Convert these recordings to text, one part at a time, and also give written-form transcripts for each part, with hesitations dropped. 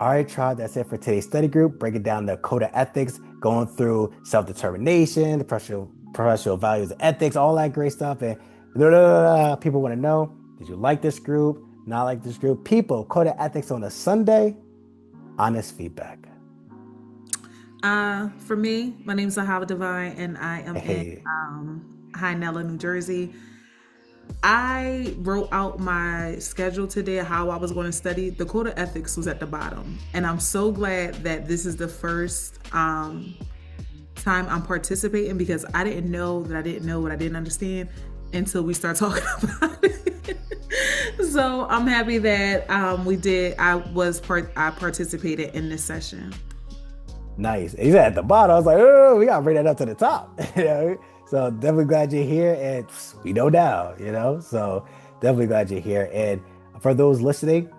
All right, tribe, that's it for today's study group, breaking down the code of ethics, going through self-determination, the professional values and ethics, all that great stuff. And people want to know, did you like this group? Not like this group? People, code of ethics on a Sunday, honest feedback. For me, my name is Ahava Divine, and I am in Hey, Hyanella, New Jersey. I wrote out my schedule today, how I was going to study. The code of ethics was at the bottom, and I'm so glad that this is the first time I'm participating, because I didn't know that I didn't know what I didn't understand until we start talking about it. So I'm happy that we did. I participated in this session. nice. He's at the bottom. I was like, oh, we gotta bring that up to the top. You know? So definitely glad you're here, and we know now, you know. So definitely glad you're here. And for those listening,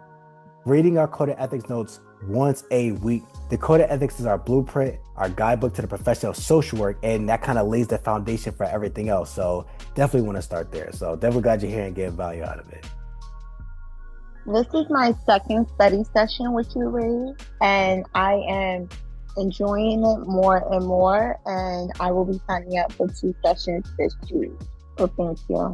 reading our code of ethics notes once a week. The code of ethics is our blueprint, our guidebook to the profession of social work, and that kind of lays the foundation for everything else. So definitely want to start there. So definitely glad you're here and getting value out of it. This is my second study session with you, Ray, and I am enjoying it more and more, and I will be signing up for 2 sessions this week. So thank you.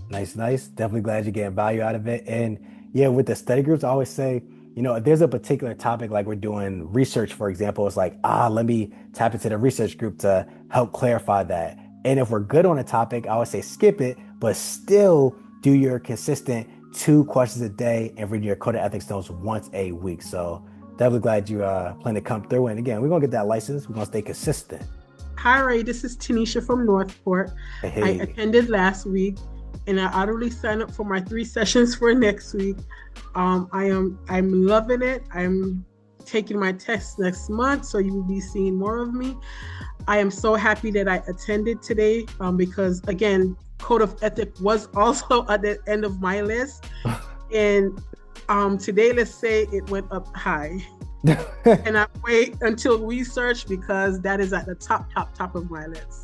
Nice. Definitely glad you're getting value out of it. And yeah, with the study groups, I always say, you know, if there's a particular topic, like we're doing research, for example, it's like, let me tap into the research group to help clarify that. And if we're good on a topic, I always say skip it, but still do your consistent 2 questions a day and read your code of ethics notes once a week. So definitely glad you plan to come through. And again, we're gonna get that license. We're gonna stay consistent. Hi, Ray. This is Tanisha from Northport. Hey. I attended last week, and I already signed up for my 3 sessions for next week. I'm loving it. I'm taking my test next month, so you will be seeing more of me. I am so happy that I attended today, because again, code of ethics was also at the end of my list, and today, let's say it went up high. And I wait until research, because that is at the top of my list.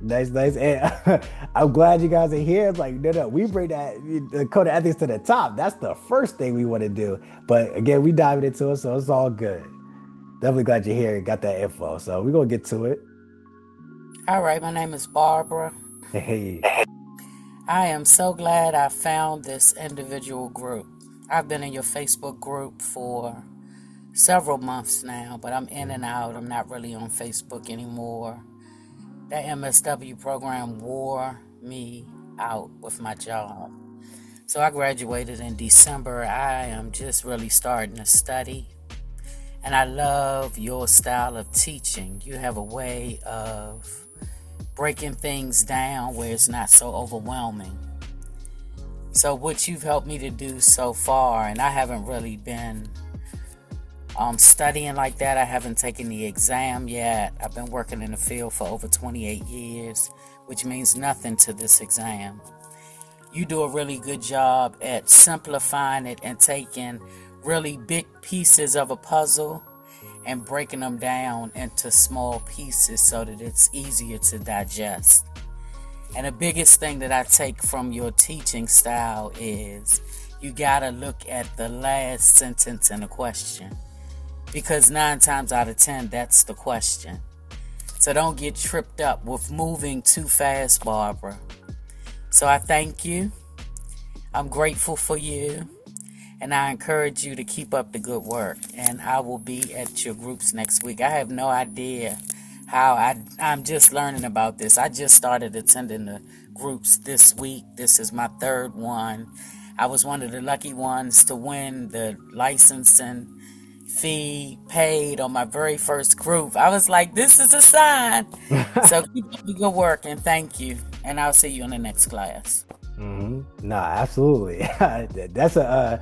Nice. And I'm glad you guys are here. It's like, no, we bring the code of ethics to the top. That's the first thing we want to do. But again, we diving into it, so it's all good. Definitely glad you're here and got that info. So we're gonna get to it. All right, my name is Barbara. Hey. I am so glad I found this individual group. I've been in your Facebook group for several months now, but I'm in and out. I'm not really on Facebook anymore. That MSW program wore me out with my job. So I graduated in December. I am just really starting to study. And I love your style of teaching. You have a way of breaking things down where it's not so overwhelming. So what you've helped me to do so far, and I haven't really been studying like that. I haven't taken the exam yet. I've been working in the field for over 28 years, which means nothing to this exam. You do a really good job at simplifying it and taking really big pieces of a puzzle and breaking them down into small pieces so that it's easier to digest. And the biggest thing that I take from your teaching style is you gotta look at the last sentence in a question, because 9 times out of 10, that's the question. So don't get tripped up with moving too fast, Barbara. So I thank you. I'm grateful for you. And I encourage you to keep up the good work. And I will be at your groups next week. I have no idea how I'm just learning about this. I just started attending the groups this week. This is my 3rd one. I was one of the lucky ones to win the licensing fee paid on my very first group. I was like, this is a sign. So keep up the good work, and thank you. And I'll see you in the next class. No, absolutely. That's a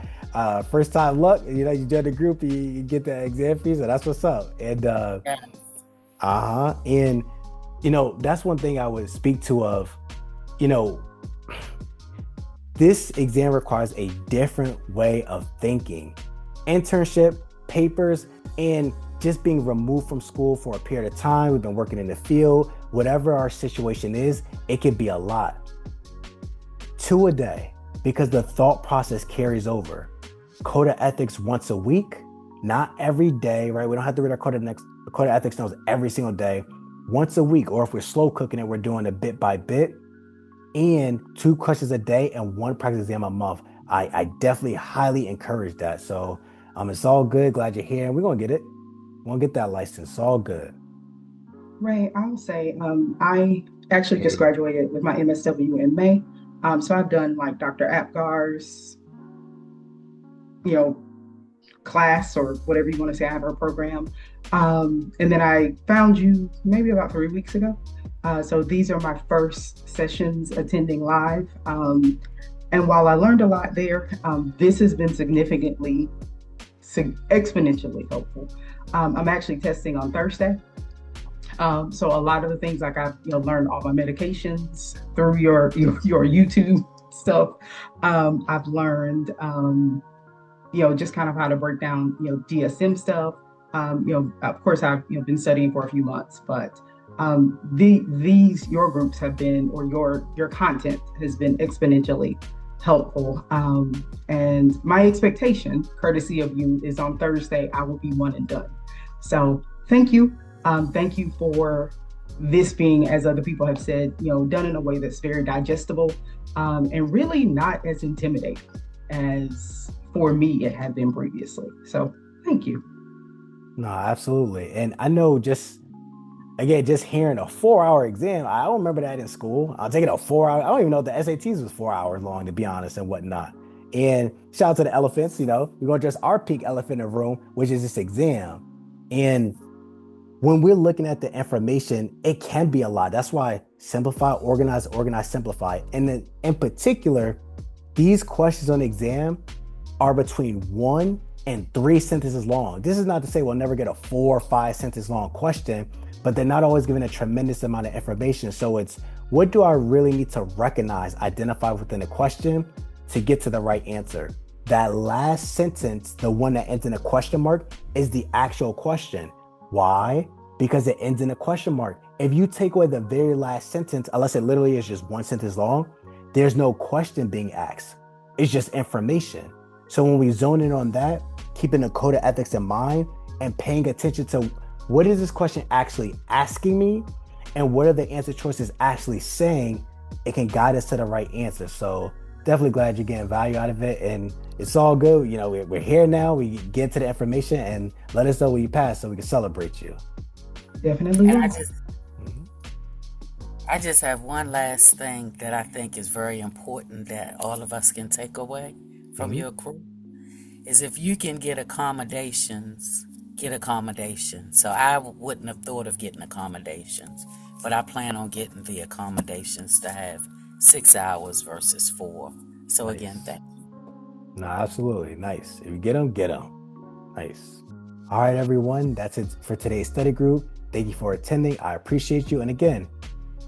first time luck. You know, you join the group, you get the exam fees, and that's what's up. And and you know, that's one thing I would speak to of, you know, this exam requires a different way of thinking. Internship, papers, and just being removed from school for a period of time. We've been working in the field. Whatever our situation is, it can be a lot. 2 a day, because the thought process carries over. code of ethics once a week, not every day, right? We don't have to read our code of ethics notes every single day, once a week. Or if we're slow cooking it, we're doing it bit by bit, and 2 questions a day and 1 practice exam a month. I definitely highly encourage that. So it's all good. Glad you're here. And we're gonna get it. We're gonna get that license. It's all good. Ray, I will say, I actually just graduated with my MSW in May. So I've done like Dr. Apgar's, you know, class or whatever you want to say. I have her program. And then I found you maybe about 3 weeks ago. So these are my first sessions attending live. And while I learned a lot there, this has been exponentially helpful. I'm actually testing on Thursday. So a lot of the things like I've learned all my medications through your YouTube stuff. I've learned just kind of how to break down DSM stuff. Of course I've been studying for a few months, but your groups have been, or your content has been exponentially helpful. And my expectation, courtesy of you, is on Thursday I will be one and done. So thank you. Thank you for this being, as other people have said, done in a way that's very digestible, and really not as intimidating as for me it had been previously. So thank you. No, absolutely. And I know just hearing a 4-hour exam, I don't remember that in school. I'll take it a 4 hour. I don't even know if the SATs was 4 hours long, to be honest, and whatnot. And shout out to the elephants, we're going to address our pink elephant in the room, which is this exam. And when we're looking at the information, it can be a lot. That's why simplify, organize, simplify. And then in particular, these questions on the exam are between 1 and 3 sentences long. This is not to say we'll never get a 4 or 5 sentence long question, but they're not always given a tremendous amount of information. So it's, what do I really need to recognize, identify within a question to get to the right answer? That last sentence, the one that ends in a question mark, is the actual question. Why? Because it ends in a question mark. If you take away the very last sentence, unless it literally is just 1 sentence long, there's no question being asked. It's just information. So when we zone in on that, keeping the code of ethics in mind and paying attention to what is this question actually asking me and what are the answer choices actually saying, it can guide us to the right answer. So definitely glad you're getting value out of it, and it's all good. We're here now. We get to the information, and let us know when you pass so we can celebrate you. Definitely. And I just have one last thing that I think is very important that all of us can take away from your crew, is if you can get accommodations, get accommodations. So I wouldn't have thought of getting accommodations, but I plan on getting the accommodations to have 6 hours versus 4. So nice. Again, thank you. No, absolutely. Nice. If you get them, get them. Nice. All right, everyone. That's it for today's study group. Thank you for attending. I appreciate you. And again,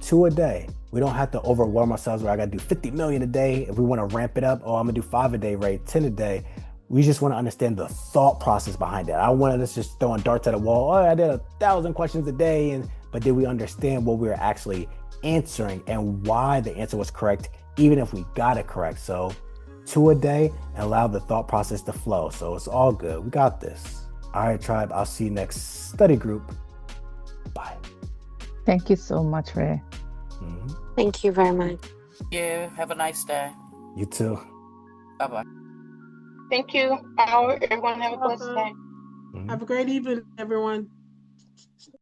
2 a day. We don't have to overwhelm ourselves where I got to do 50 million a day. If we want to ramp it up, I'm going to do 5 a day, right? 10 a day. We just want to understand the thought process behind it. I don't want us just throwing darts at a wall. I did 1,000 questions a day. But did we understand what we were actually answering and why the answer was correct, even if we got it correct? So 2 a day, and allow the thought process to flow. So it's all good. We got this. All right, tribe. I'll see you next study group. Bye. Thank you so much, Ray. Thank you very much. Yeah, have a nice day. You too. Bye-bye. Thank you. Everyone have a blessed day. Have a great evening, everyone.